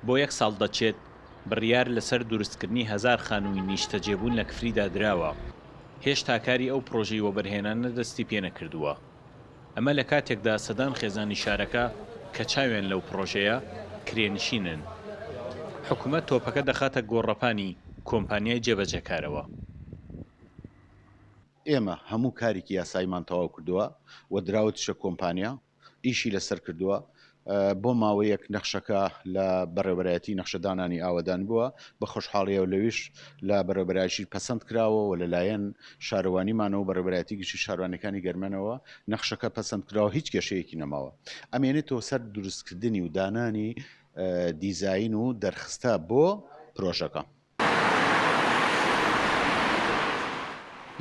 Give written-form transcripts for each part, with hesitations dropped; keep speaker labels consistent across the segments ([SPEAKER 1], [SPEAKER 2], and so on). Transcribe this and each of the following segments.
[SPEAKER 1] بۆ 1 ساڵ دەچێت بڕیار لەسەر دروستکردنی 1000 خانووی نیشتەجێبوون لە کفریدا درراوە. هێشتا کاری ئەو پرۆژەی وەبەرهێنانە دەستی پێ نەکردووە. ئەمە لە کاتێکدا سەدان خێزانی شارەکە کە چاوێن لەو پرۆژەیە کرێنشینن. حکوومەت تۆپەکە دەخاتە گۆڕەپانی کۆمپانیای جێبەجێکارەوە.
[SPEAKER 2] ئێمە هەموو کارێکی یاساییمان تەواو کردووە و دراوەتیشە کۆمپانیا ئیشی لەسەر کردووە. بۆ ماوەیەک نەخشەکە لە بەڕێوەبەرایەتی نەخشەدانانی ئاوەدان بووە بە خۆشحاڵیە و لەویش لە بەڕێوەبەرایەتی پەسەند کراوە و لەلایەن شارەوانیمانەوە بەڕێوەبەرایەتی گشتی شارەوانەکانی گەرمەنەوە نەخشەکە پەسەند کراوە هیچ کێشەیەکی نەماوە. ئەمێنێتەوە سەر دروستکردنی و دانانی دیزاین و دەرخستە بۆ پرۆژەکە.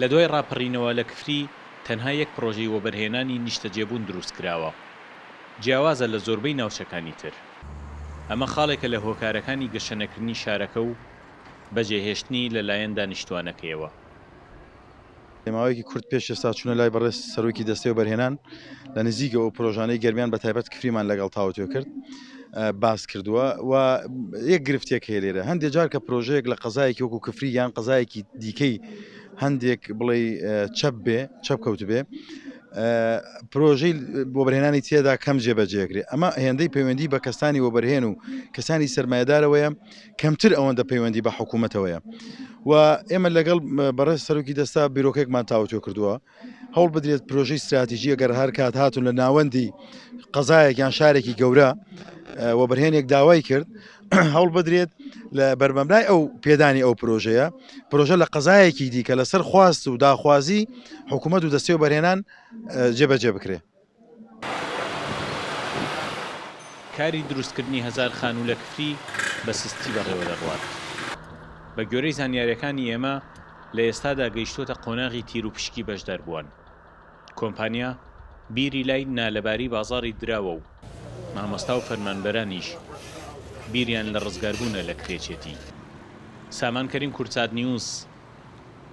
[SPEAKER 1] لە دوای ڕاپەڕینەوە لە کفری تەنها یەک پرۆژەی وەبەرهێنانی نیشتەجێبوون دروست کراوە، جیاوازە لە زۆربەی ناوچەکانی تر. ئەمە خاڵێکە لە هۆکارەکانی گەشەنەکردنی شارەکە و بەجێهێشتنی لەلایەن دانیشتوانەکەیەوە.
[SPEAKER 3] ماوەیەکی کورت پێش ئێستا چوونە لای بەڕێز سەرۆکی دەستەی وەبەرهێنان لە نزیکە ئەو پرۆژانەی گەرمیان بە تایبەت کفریمان لەگەڵ تاوتوێ کرد باس کردووە و یەک گرفتێک هەیە لێرە. هەندێک جار کە پرۆژەیەک لە قەزایەکی وەکو کفری یان قەزایەکی دیکەی هەندێک بڵێ چەپ کەوت بێ پرۆژەی وەبەرهێنانی تێدا کەم جێبەجێکرێ. ئەمە هێندەی پەیوەندی بە کەسانی وەبەرهێن و کەسانی سەرمایەدارەوەیە کەمتر ئەوەندە پەیوەندی بە حکوومەتەوەیە و ئێمە لەگەڵ بەڕێز سەرۆکی دەستا بیرۆکێکمان تاوتوێ کردووە هەوڵ بدرێت پرۆژەی استراتیژی ئەگەر هەر کات هاتون لە ناوەندی قەزایەک یان شارێکی گەورە وەبەرهێنێک داوای کرد هەوڵ بدرێت لە بەربەملای ئەو پێدانی ئەو پرۆژە لە قەزایەکی دیکە لەسەر خواست و داخوازی حکوومەت و دەستەی وەبەرهێنان جێبەجێ بکرێ.
[SPEAKER 1] کاری دروستکردنی 1000 خانوو لە کفری بە سستی بەڕێوە دەڕوات. بە گوێرەی زانیاریەکانی ئێمە لە ئێستادا گەیشتۆتە قۆناغی تیر و پشکی بەشداربووان. کۆمپانیا بیری لای نالەباری بازاڕی دراوە و مامۆستا و فەرمانبەرانیش بیریان لە ڕزگاربوونە لە کرێچێتی. سامان کەریم کورچاد نیوز،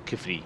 [SPEAKER 1] کفری.